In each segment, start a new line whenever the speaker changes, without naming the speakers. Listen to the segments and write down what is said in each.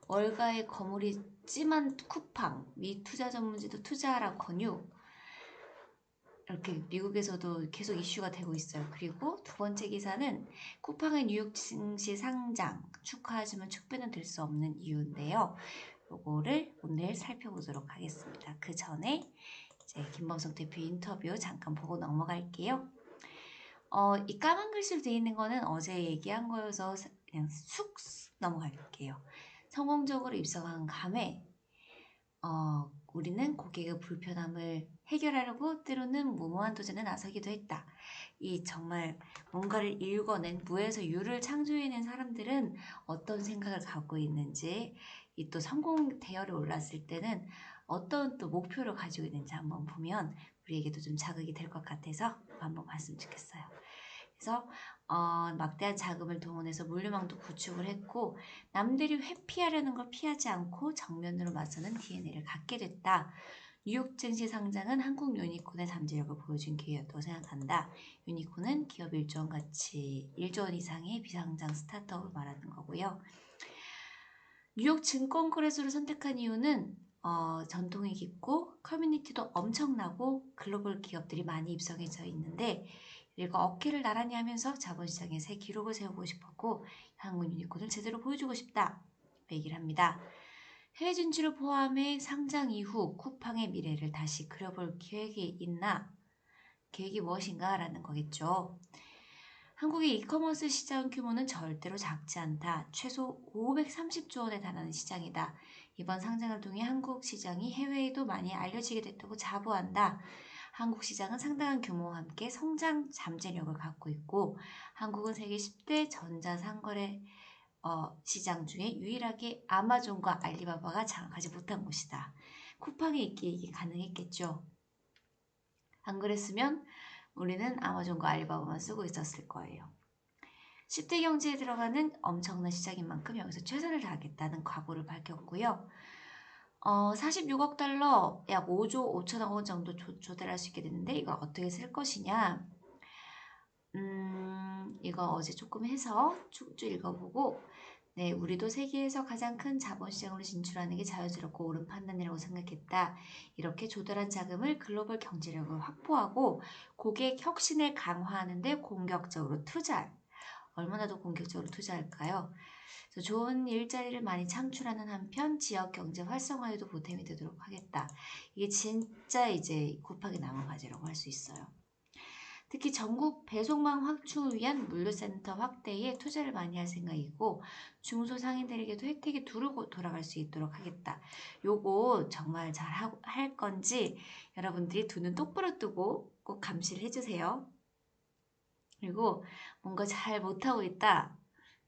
월가의 거물이 찜한 쿠팡, 미 투자 전문지도 투자하라 권유. 이렇게 미국에서도 계속 이슈가 되고 있어요. 그리고 두 번째 기사는 쿠팡의 뉴욕 증시 상장 축하하지만 축배는 될 수 없는 이유인데요. 요거를 오늘 살펴보도록 하겠습니다. 그 전에 이제 김범석 대표 인터뷰 잠깐 보고 넘어갈게요. 이 까만 글씨로 되어 있는 거는 어제 얘기한 거여서 그냥 쑥 넘어갈게요. 성공적으로 입성한 감에 우리는 고객의 불편함을 해결하려고 때로는 무모한 도전에 나서기도 했다. 이 정말 뭔가를 읽어낸 무에서 유를 창조해낸 사람들은 어떤 생각을 갖고 있는지, 이 또 성공 대열에 올랐을 때는 어떤 또 목표를 가지고 있는지 한번 보면 우리에게도 좀 자극이 될 것 같아서 한번 봤으면 좋겠어요. 그래서 막대한 자금을 동원해서 물류망도 구축을 했고 남들이 회피하려는 걸 피하지 않고 정면으로 맞서는 DNA를 갖게 됐다. 뉴욕 증시 상장은 한국 유니콘의 잠재력을 보여준 기회였다고 생각한다. 유니콘은 기업 1조 원 가치 1조 원 이상의 비상장 스타트업을 말하는 거고요. 뉴욕 증권거래소를 선택한 이유는 전통이 깊고 커뮤니티도 엄청나고 글로벌 기업들이 많이 입성해져 있는데 그리고 어깨를 나란히 하면서 자본시장에 새 기록을 세우고 싶었고 한국 유니콘을 제대로 보여주고 싶다 얘기를 합니다. 해외 진출을 포함해 상장 이후 쿠팡의 미래를 다시 그려볼 계획이 있나? 계획이 무엇인가? 라는 거겠죠. 한국의 이커머스 시장 규모는 절대로 작지 않다. 최소 530조 원에 달하는 시장이다. 이번 상장을 통해 한국 시장이 해외에도 많이 알려지게 됐다고 자부한다. 한국 시장은 상당한 규모와 함께 성장 잠재력을 갖고 있고 한국은 세계 10대 전자상거래 시장 중에 유일하게 아마존과 알리바바가 장악하지 못한 곳이다. 쿠팡에 있기에 이게 가능했겠죠. 안 그랬으면 우리는 아마존과 알리바바만 쓰고 있었을 거예요. 10대 경제에 들어가는 엄청난 시장인 만큼 여기서 최선을 다하겠다는 각오를 밝혔고요. 46억 달러, 약 5조 5천억 원 정도 조달할 수 있게 됐는데 이걸 어떻게 쓸 것이냐. 이거 어제 조금 해서 쭉 읽어보고 네, 우리도 세계에서 가장 큰 자본시장으로 진출하는 게 자연스럽고 옳은 판단이라고 생각했다. 이렇게 조달한 자금을 글로벌 경제력을 확보하고 고객 혁신을 강화하는 데 공격적으로 투자할. 얼마나 더 공격적으로 투자할까요? 그래서 좋은 일자리를 많이 창출하는 한편 지역 경제 활성화에도 보탬이 되도록 하겠다. 이게 진짜 이제 쿠팡의 남은 과제라고 할 수 있어요. 특히 전국 배송망 확충을 위한 물류센터 확대에 투자를 많이 할 생각이고 중소상인들에게도 혜택이 두루 돌아갈 수 있도록 하겠다. 요거 정말 잘 할 건지 여러분들이 두 눈 똑바로 뜨고 꼭 감시를 해주세요. 그리고 뭔가 잘 못하고 있다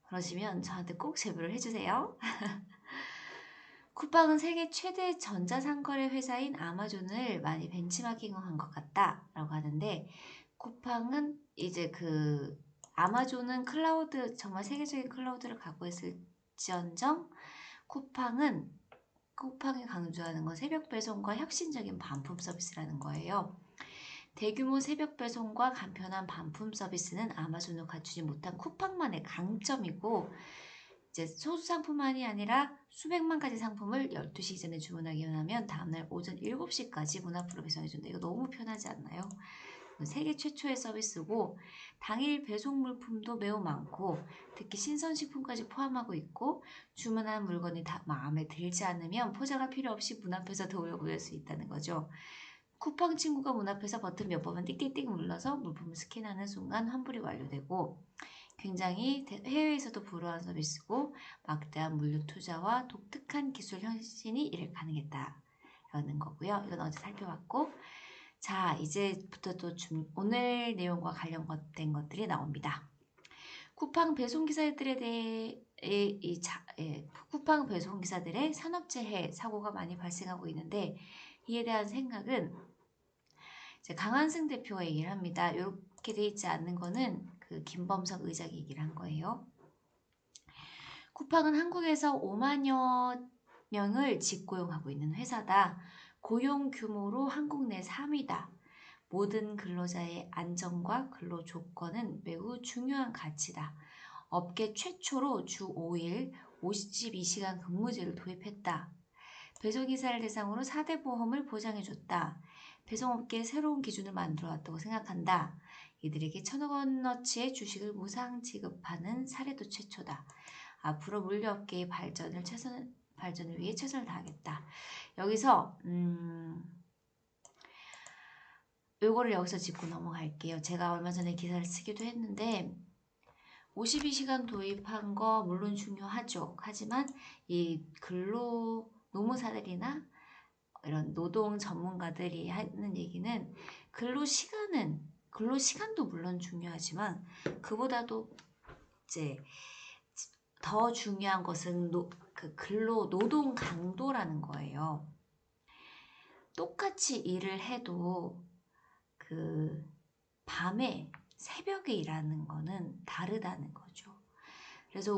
그러시면 저한테 꼭 제보를 해주세요. 쿠팡은 세계 최대 전자상거래 회사인 아마존을 많이 벤치마킹한 것 같다 라고 하는데 쿠팡은 이제 아마존은 클라우드 정말 세계적인 클라우드를 갖고 있을지언정 쿠팡이 강조하는 건 새벽 배송과 혁신적인 반품 서비스라는 거예요. 대규모 새벽 배송과 간편한 반품 서비스는 아마존을 갖추지 못한 쿠팡만의 강점이고 이제 소수 상품만이 아니라 수백만 가지 상품을 12시 이전에 주문하기만 하면 다음날 오전 7시까지 문 앞으로 배송해준다. 이거 너무 편하지 않나요? 세계 최초의 서비스고 당일 배송 물품도 매우 많고 특히 신선식품까지 포함하고 있고 주문한 물건이 다 마음에 들지 않으면 포장할 필요 없이 문 앞에서 돌려보낼 수 있다는 거죠. 쿠팡 친구가 문 앞에서 버튼 몇 번만 띡띡띡 눌러서 물품을 스캔하는 순간 환불이 완료되고 굉장히 해외에서도 불허한 서비스고 막대한 물류 투자와 독특한 기술 혁신이 이를 가능했다라는 거고요. 이건 어제 살펴봤고 자 이제부터 또 오늘 내용과 관련된 것들이 나옵니다. 쿠팡 배송기사들에 대해 쿠팡 배송기사들의 산업재해 사고가 많이 발생하고 있는데 이에 대한 생각은 이제 강한승 대표가 얘기를 합니다. 이렇게 돼 있지 않는 거는 김범석 의장이 얘기를 한 거예요. 쿠팡은 한국에서 5만여 명을 직고용하고 있는 회사다. 고용 규모로 한국 내 3위다. 모든 근로자의 안전과 근로 조건은 매우 중요한 가치다. 업계 최초로 주 5일 52시간 근무제를 도입했다. 배송기사를 대상으로 4대 보험을 보장해줬다. 배송업계에 새로운 기준을 만들어왔다고 생각한다. 이들에게 1,000억 원어치의 주식을 무상 지급하는 사례도 최초다. 앞으로 물류업계의 발전을 위해 최선을 다하겠다. 여기서 요거를 여기서 짚고 넘어갈게요. 제가 얼마 전에 기사를 쓰기도 했는데 52시간 도입한 거 물론 중요하죠. 하지만 이 노무사들이나 이런 노동 전문가들이 하는 얘기는 근로시간도 물론 중요하지만 그보다도 이제 더 중요한 것은 노동 강도라는 거예요. 똑같이 일을 해도 밤에 새벽에 일하는 거는 다르다는 거죠. 그래서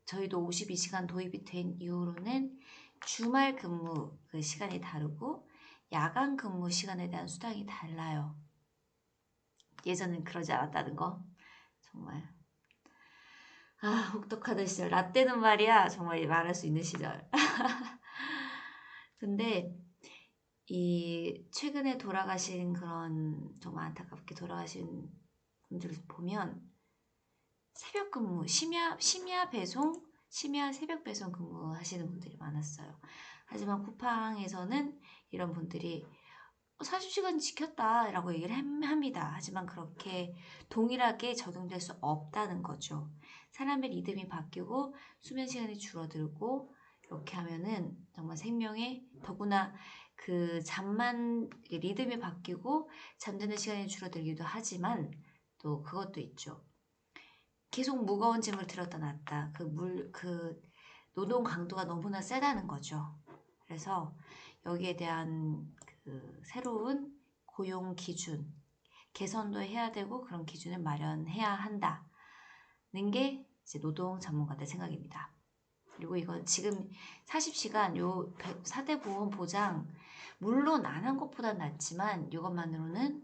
저희도 52시간 도입이 된 이후로는 주말 근무 그 시간이 다르고 야간 근무 시간에 대한 수당이 달라요. 예전엔 그러지 않았다는 거. 정말 혹독하던 시절. 나 때는 말이야 정말 말할 수 있는 시절. 근데 이 최근에 돌아가신 그런 정말 안타깝게 돌아가신 분들을 보면 새벽 근무, 심야 새벽 배송 근무하시는 분들이 많았어요. 하지만 쿠팡에서는 이런 분들이 40시간 지켰다 라고 얘기를 합니다. 하지만 그렇게 동일하게 적용될 수 없다는 거죠. 사람의 리듬이 바뀌고 수면 시간이 줄어들고 이렇게 하면은 정말 생명에 더구나 리듬이 바뀌고 잠드는 시간이 줄어들기도 하지만 또 그것도 있죠. 계속 무거운 짐을 들었다 놨다. 노동 강도가 너무나 세다는 거죠. 그래서 여기에 대한 새로운 고용 기준 개선도 해야 되고 그런 기준을 마련해야 한다는 게 이제 노동 전문가들 생각입니다. 그리고 이건 지금 40시간 요 4대 보험 보장 물론 안 한 것보다 낫지만 이것만으로는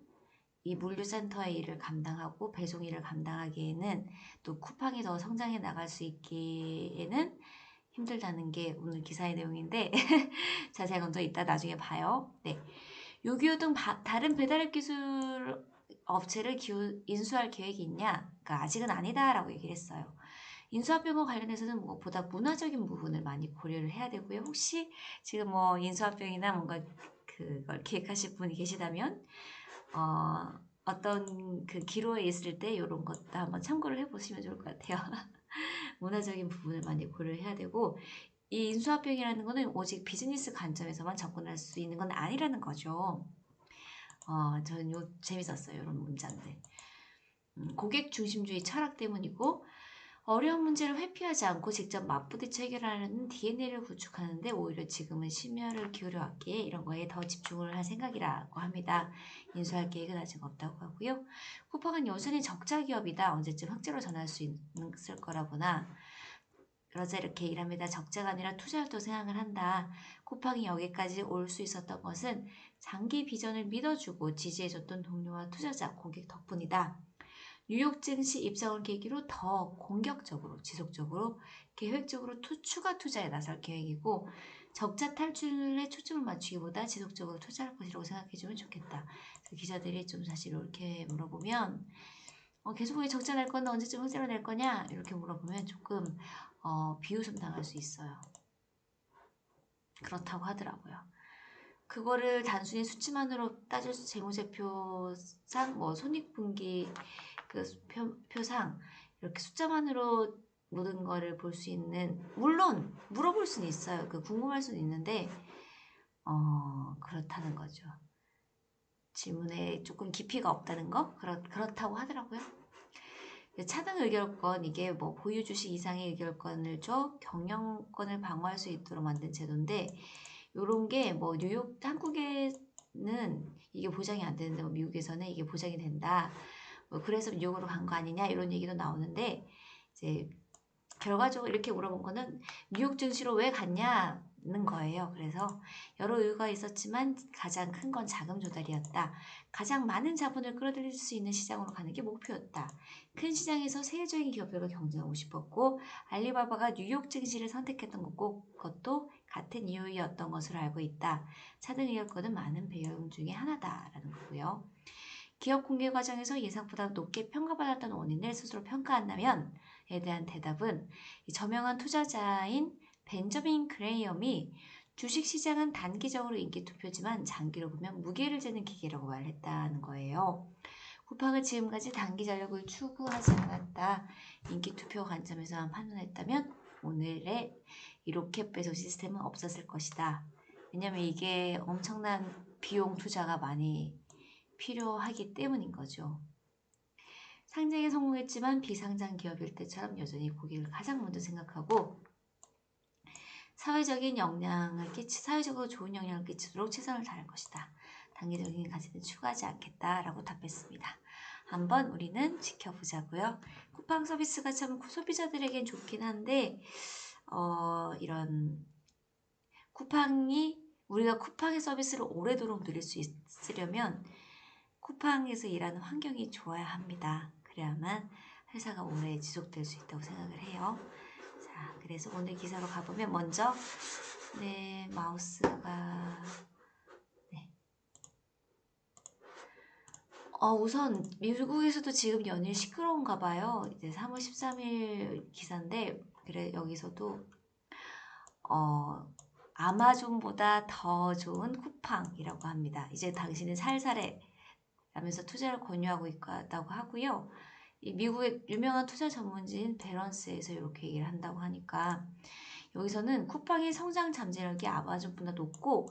이 물류센터의 일을 감당하고 배송 일을 감당하기에는 또 쿠팡이 더 성장해 나갈 수 있기에는 힘들다는 게 오늘 기사의 내용인데 자세한 건 더 이따 나중에 봐요. 네. 요기요 등 다른 배달앱 기술 업체를 인수할 계획이 있냐? 그러니까 아직은 아니다라고 얘기를 했어요. 인수합병과 관련해서는 무엇보다 문화적인 부분을 많이 고려를 해야 되고요. 혹시 지금 인수합병이나 뭔가 그걸 기획하실 분이 계시다면 어떤 기로에 있을 때 이런 것도 한번 참고를 해보시면 좋을 것 같아요. 문화적인 부분을 많이 고려해야 되고 이 인수합병이라는 거는 오직 비즈니스 관점에서만 접근할 수 있는 건 아니라는 거죠. 저는 재밌었어요. 이런 문장들. 고객 중심주의 철학 때문이고 어려운 문제를 회피하지 않고 직접 맞부딪혀 해결하려는 DNA를 구축하는데 오히려 지금은 심혈을 기울여왔기에 이런 거에 더 집중을 할 생각이라고 합니다. 인수할 계획은 아직 없다고 하고요. 쿠팡은 여전히 적자 기업이다. 언제쯤 흑자로 전할 수 있을 거라거나 그러자 이렇게 일합니다. 적자가 아니라 투자도 생각을 한다. 쿠팡이 여기까지 올 수 있었던 것은 장기 비전을 믿어주고 지지해줬던 동료와 투자자, 고객 덕분이다. 뉴욕 증시 입장을 계기로 더 공격적으로, 지속적으로, 계획적으로 추가 투자에 나설 계획이고 적자 탈출에 초점을 맞추기보다 지속적으로 투자할 것이라고 생각해주면 좋겠다. 기자들이 좀 사실 이렇게 물어보면 계속 적자 낼 건데 언제쯤 흑자로 낼 거냐? 이렇게 물어보면 조금 비웃음 당할 수 있어요. 그렇다고 하더라고요. 그거를 단순히 수치만으로 따질 수 재무제표상 손익분기 표상 이렇게 숫자만으로 모든 거를 볼 수 있는 물론 물어볼 수는 있어요. 궁금할 수는 있는데 그렇다는 거죠. 질문에 조금 깊이가 없다는 거 그렇다고 하더라고요. 차등 의결권 이게 보유 주식 이상의 의결권을 줘 경영권을 방어할 수 있도록 만든 제도인데 요런 게 뉴욕 한국에는 이게 보장이 안 되는데 미국에서는 이게 보장이 된다. 그래서 뉴욕으로 간 거 아니냐 이런 얘기도 나오는데 이제 결과적으로 이렇게 물어본 거는 뉴욕 증시로 왜 갔냐 있는 거예요. 그래서 여러 이유가 있었지만 가장 큰 건 자금 조달이었다. 가장 많은 자본을 끌어들일 수 있는 시장으로 가는 게 목표였다. 큰 시장에서 세계적인 기업들과 경쟁하고 싶었고 알리바바가 뉴욕 증시를 선택했던 것도 같은 이유였던 것으로 알고 있다. 차등 이어건은 많은 배경 중에 하나다라는 거고요. 기업 공개 과정에서 예상보다 높게 평가받았던 원인을 스스로 평가한다면에 대한 대답은 이 저명한 투자자인 벤저민 그레이엄이 주식시장은 단기적으로 인기 투표지만 장기로 보면 무게를 재는 기계라고 말했다는 거예요. 쿠팡은 지금까지 단기 전략을 추구하지 않았다. 인기 투표 관점에서만 판단했다면 오늘의 이 로켓 배송 시스템은 없었을 것이다. 왜냐하면 이게 엄청난 비용 투자가 많이 필요하기 때문인 거죠. 상장에 성공했지만 비상장 기업일 때처럼 여전히 고객을 가장 먼저 생각하고 사회적으로 좋은 영향을 끼치도록 최선을 다할 것이다. 단기적인 가치는 추구하지 않겠다라고 답했습니다. 한번 우리는 지켜보자고요. 쿠팡 서비스가 참 소비자들에겐 좋긴 한데 이런 우리가 쿠팡의 서비스를 오래도록 누릴 수 있으려면 쿠팡에서 일하는 환경이 좋아야 합니다. 그래야만 회사가 오래 지속될 수 있다고 생각을 해요. 자, 그래서 오늘 기사로 가보면 먼저 마우스가 우선 미국에서도 지금 연일 시끄러운가 봐요. 이제 3월 13일 기사인데 그래 여기서도 아마존보다 더 좋은 쿠팡이라고 합니다. 이제 당신은 살살해 라면서 투자를 권유하고 있다고 하고요. 이 미국의 유명한 투자 전문지인 밸런스에서 이렇게 얘기를 한다고 하니까 여기서는 쿠팡의 성장 잠재력이 아마존보다 높고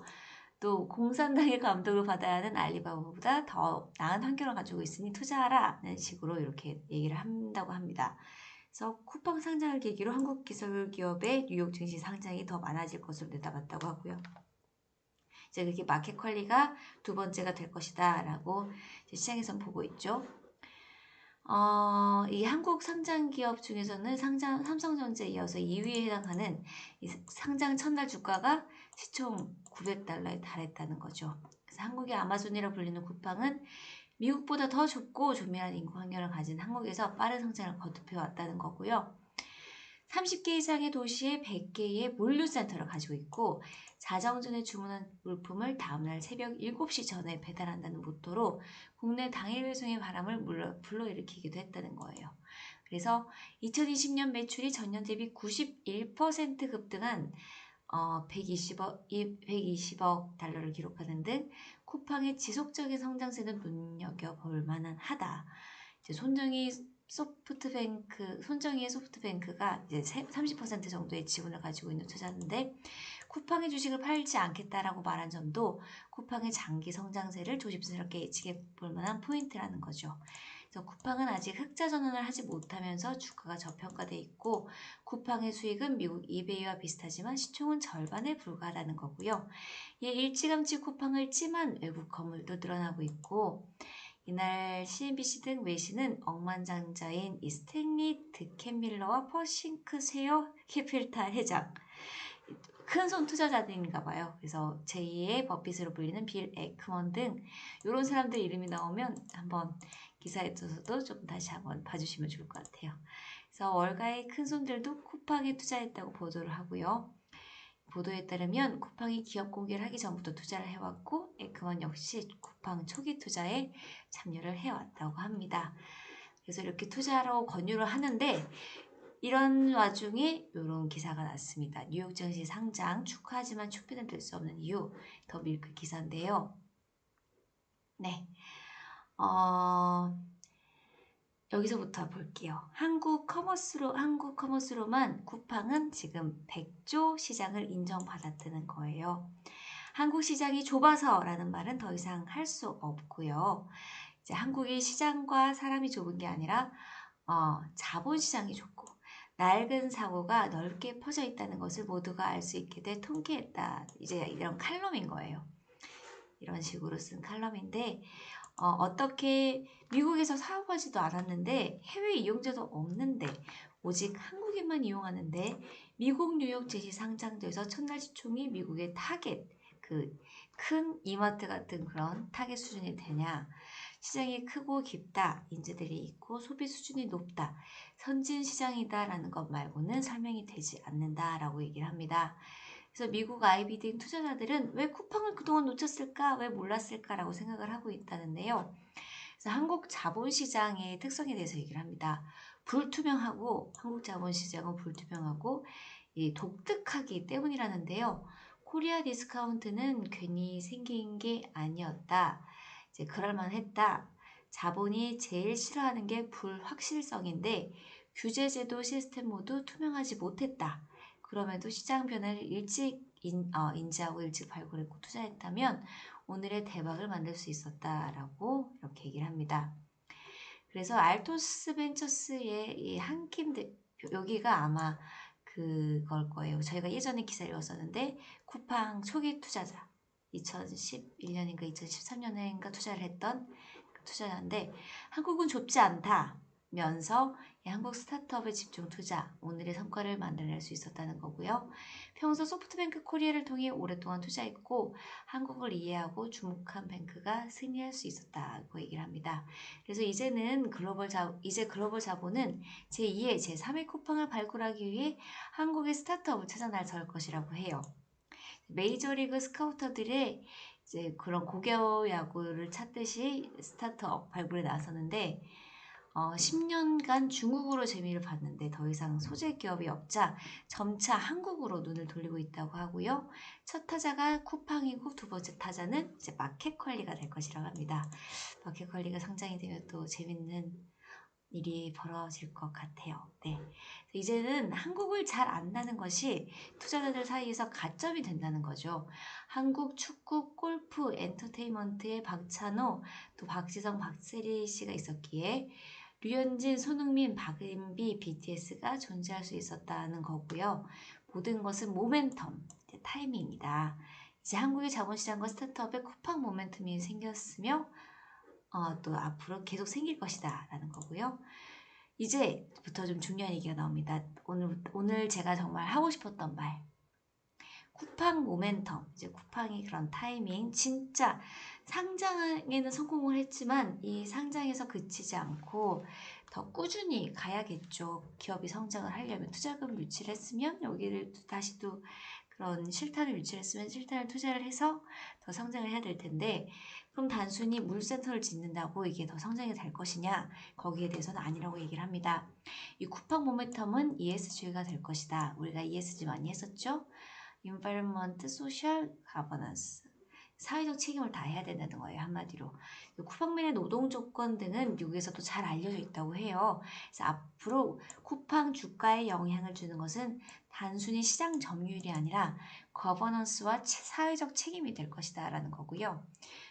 또 공산당의 감독을 받아야 하는 알리바바보다 더 나은 환경을 가지고 있으니 투자하라는 식으로 이렇게 얘기를 한다고 합니다. 그래서 쿠팡 상장을 계기로 한국 기술기업의 뉴욕 증시 상장이 더 많아질 것으로 내다봤다고 하고요. 이제 그게 마켓 퀄리가 두 번째가 될 것이다 라고 시장에선 보고 있죠. 이 한국 상장 기업 중에서는 삼성전자에 이어서 2위에 해당하는 이 상장 첫날 주가가 시총 900달러에 달했다는 거죠. 그래서 한국의 아마존이라 불리는 쿠팡은 미국보다 더 좁고 조밀한 인구 환경을 가진 한국에서 빠른 성장을 거듭해왔다는 거고요. 30개 이상의 도시에 100개의 물류센터를 가지고 있고 자정 전에 주문한 물품을 다음날 새벽 7시 전에 배달한다는 모토로 국내 당일 배송의 바람을 불러일으키기도 했다는 거예요. 그래서 2020년 매출이 전년 대비 91% 급등한 120억 달러를 기록하는 등 쿠팡의 지속적인 성장세는 눈여겨볼 만한 하다. 이제 손정희의 소프트뱅크가 이제 30% 정도의 지분을 가지고 있는 투자인데 쿠팡의 주식을 팔지 않겠다라고 말한 점도 쿠팡의 장기 성장세를 조심스럽게 예측해 볼 만한 포인트라는 거죠. 그래서 쿠팡은 아직 흑자 전환을 하지 못하면서 주가가 저평가돼 있고 쿠팡의 수익은 미국 이베이와 비슷하지만 시총은 절반에 불과하다는 거고요. 일찌감치 쿠팡을 찜한 외국 거물도 늘어나고 있고 이날 CNBC 등 외신은 억만장자인 이 스탠리 드켄밀러와 퍼싱크 쉐어 캐피탈 회장 큰손 투자자들인가 봐요. 그래서 제2의 버핏으로 불리는 빌 에크먼 등 이런 사람들 이름이 나오면 한번 기사에 떠서도 좀 다시 한번 봐주시면 좋을 것 같아요. 그래서 월가의 큰손들도 쿠팡에 투자했다고 보도를 하고요. 보도에 따르면 쿠팡이 기업 공개를 하기 전부터 투자를 해왔고 에크먼 역시 쿠팡 초기 투자에 참여를 해왔다고 합니다. 그래서 이렇게 투자로 권유를 하는데 이런 와중에 이런 기사가 났습니다. 뉴욕 증시 상장 축하하지만 축비는 될 수 없는 이유 더 밀크 기사인데요. 네, 여기서부터 볼게요. 한국 커머스로만 쿠팡은 지금 100조 시장을 인정받았다는 거예요. 한국 시장이 좁아서라는 말은 더 이상 할 수 없고요. 이제 한국이 시장과 사람이 좁은 게 아니라 자본시장이 좁고 낡은 사고가 넓게 퍼져 있다는 것을 모두가 알 수 있게 돼 통쾌했다. 이제 이런 칼럼인 거예요. 이런 식으로 쓴 칼럼인데 어떻게 미국에서 사고하지도 않았는데 해외 이용자도 없는데 오직 한국인만 이용하는데 미국 뉴욕 증시 상장돼서 첫날 시총이 미국의 타겟, 그 큰 이마트 같은 그런 타겟 수준이 되냐? 시장이 크고 깊다, 인재들이 있고 소비 수준이 높다, 선진 시장이다라는 것 말고는 설명이 되지 않는다라고 얘기를 합니다. 그래서 미국 IBD 투자자들은 왜 쿠팡을 그동안 놓쳤을까, 왜 몰랐을까라고 생각을 하고 있다는데요. 그래서 한국 자본시장의 특성에 대해서 얘기를 합니다. 불투명하고 한국 자본시장은 불투명하고 독특하기 때문이라는데요. 코리아 디스카운트는 괜히 생긴 게 아니었다. 이제 그럴만했다. 자본이 제일 싫어하는 게 불확실성인데 규제제도 시스템 모두 투명하지 못했다. 그럼에도 시장 변화를 일찍 인지하고 일찍 발굴했고 투자했다면 오늘의 대박을 만들 수 있었다라고 이렇게 얘기를 합니다. 그래서 알토스 벤처스의 이 한킴 대표, 여기가 아마 그걸 거예요. 저희가 예전에 기사를 읽었었는데 쿠팡 초기 투자자 2011년인가 2013년인가 투자를 했던 그 투자자인데 한국은 좁지 않다면서 한국 스타트업에 집중 투자, 오늘의 성과를 만들어낼 수 있었다는 거고요. 평소 소프트뱅크 코리아를 통해 오랫동안 투자했고 한국을 이해하고 주목한 뱅크가 승리할 수 있었다고 얘기를 합니다. 그래서 이제는 글로벌 자본은 제2의 제3의 쿠팡을 발굴하기 위해 한국의 스타트업을 찾아 나설 것이라고 해요. 메이저리그 스카우터들의 이제 그런 고교 야구를 찾듯이 스타트업 발굴에 나서는데 10년간 중국으로 재미를 봤는데 더 이상 소재 기업이 없자 점차 한국으로 눈을 돌리고 있다고 하고요. 첫 타자가 쿠팡이고 두 번째 타자는 이제 마켓컬리가 될 것이라고 합니다. 마켓컬리가 상장이 되면 또 재밌는 일이 벌어질 것 같아요. 네. 이제는 한국을 잘 안다는 것이 투자자들 사이에서 가점이 된다는 거죠. 한국 축구, 골프, 엔터테인먼트의 박찬호, 또 박지성, 박세리 씨가 있었기에 류현진, 손흥민, 박은비, BTS가 존재할 수 있었다는 거고요. 모든 것은 모멘텀, 타이밍이다. 이제 한국의 자본시장과 스타트업에 쿠팡 모멘텀이 생겼으며 또 앞으로 계속 생길 것이다 라는 거고요. 이제부터 좀 중요한 얘기가 나옵니다. 오늘 제가 정말 하고 싶었던 말. 쿠팡 모멘텀, 이제 쿠팡의 그런 타이밍, 진짜 상장에는 성공을 했지만 이 상장에서 그치지 않고 더 꾸준히 가야겠죠. 기업이 성장을 하려면 투자금 유치를 했으면 여기를 다시 또 그런 실탄을 유치를 했으면 실탄을 투자를 해서 더 성장을 해야 될 텐데 그럼 단순히 물센터를 짓는다고 이게 더 성장이 될 것이냐? 거기에 대해서는 아니라고 얘기를 합니다. 이 쿠팡 모멘텀은 ESG가 될 것이다. 우리가 ESG 많이 했었죠? Environment, Social Governance. 사회적 책임을 다해야 된다는 거예요. 한마디로. 쿠팡맨의 노동 조건 등은 미국에서도 잘 알려져 있다고 해요. 그래서 앞으로 쿠팡 주가에 영향을 주는 것은 단순히 시장 점유율이 아니라 거버넌스와 사회적 책임이 될 것이다 라는 거고요.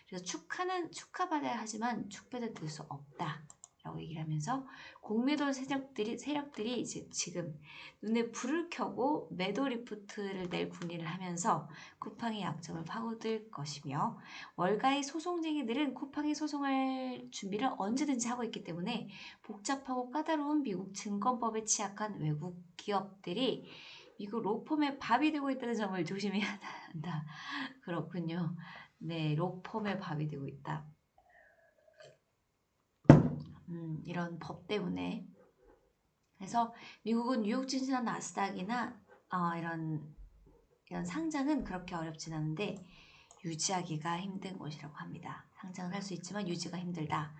그래서 축하받아야 하지만 축배는 들 수 없다 라고 얘기를 하면서 공매도 세력들이 이제 지금 눈에 불을 켜고 매도 리포트를 낼 군의를 하면서 쿠팡의 약점을 파고들 것이며 월가의 소송쟁이들은 쿠팡이 소송할 준비를 언제든지 하고 있기 때문에 복잡하고 까다로운 미국 증권법에 취약한 외국 기업들이 미국 로펌의 밥이 되고 있다는 점을 조심해야 한다. 그렇군요. 네, 로펌의 밥이 되고 있다. 이런 법 때문에. 그래서 미국은 뉴욕 증시나 나스닥이나 이런 상장은 그렇게 어렵진 않은데 유지하기가 힘든 곳이라고 합니다. 상장을 할 수 있지만 유지가 힘들다.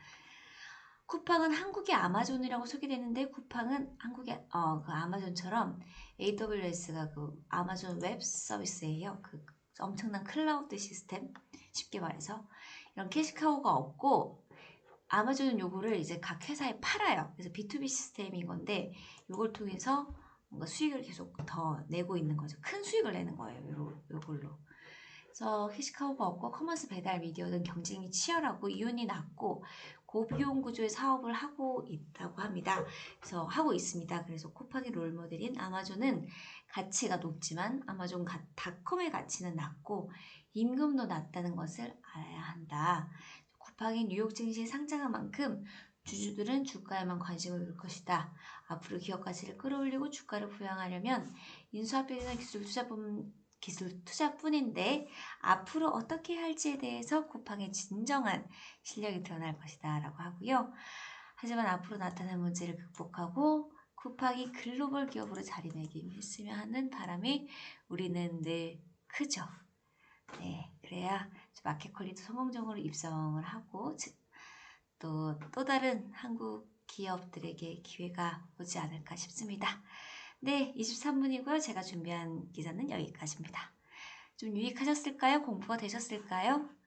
쿠팡은 한국의 아마존이라고 소개되는데 쿠팡은 한국의 그 아마존처럼 AWS가 그 아마존 웹 서비스예요. 그 엄청난 클라우드 시스템, 쉽게 말해서 이런 캐시카우가 없고 아마존은 요거를 이제 각 회사에 팔아요. 그래서 B2B 시스템인 건데 요걸 통해서 뭔가 수익을 계속 더 내고 있는 거죠. 큰 수익을 내는 거예요. 요걸로. 그래서 캐시카우가 없고 커머스 배달 미디어 등 경쟁이 치열하고 이윤이 낮고 고비용 구조의 사업을 하고 있다고 합니다. 그래서 하고 있습니다. 그래서 쿠팡의 롤모델인 아마존은 가치가 높지만 아마존 닷컴의 가치는 낮고 임금도 낮다는 것을 알아야 한다. 쿠팡이 뉴욕 증시에 상장한 만큼 주주들은 주가에만 관심을 둘 것이다. 앞으로 기업 가치를 끌어올리고 주가를 부양하려면 인수합병이나 기술 투자뿐인데 앞으로 어떻게 할지에 대해서 쿠팡의 진정한 실력이 드러날 것이다 라고 하고요. 하지만 앞으로 나타날 문제를 극복하고 쿠팡이 글로벌 기업으로 자리매김했으면 하는 바람이 우리는 늘 크죠. 네, 그래야 마켓컬리도 성공적으로 입성을 하고 또 다른 한국 기업들에게 기회가 오지 않을까 싶습니다. 네, 23분이고요. 제가 준비한 기사는 여기까지입니다. 좀 유익하셨을까요? 공부가 되셨을까요?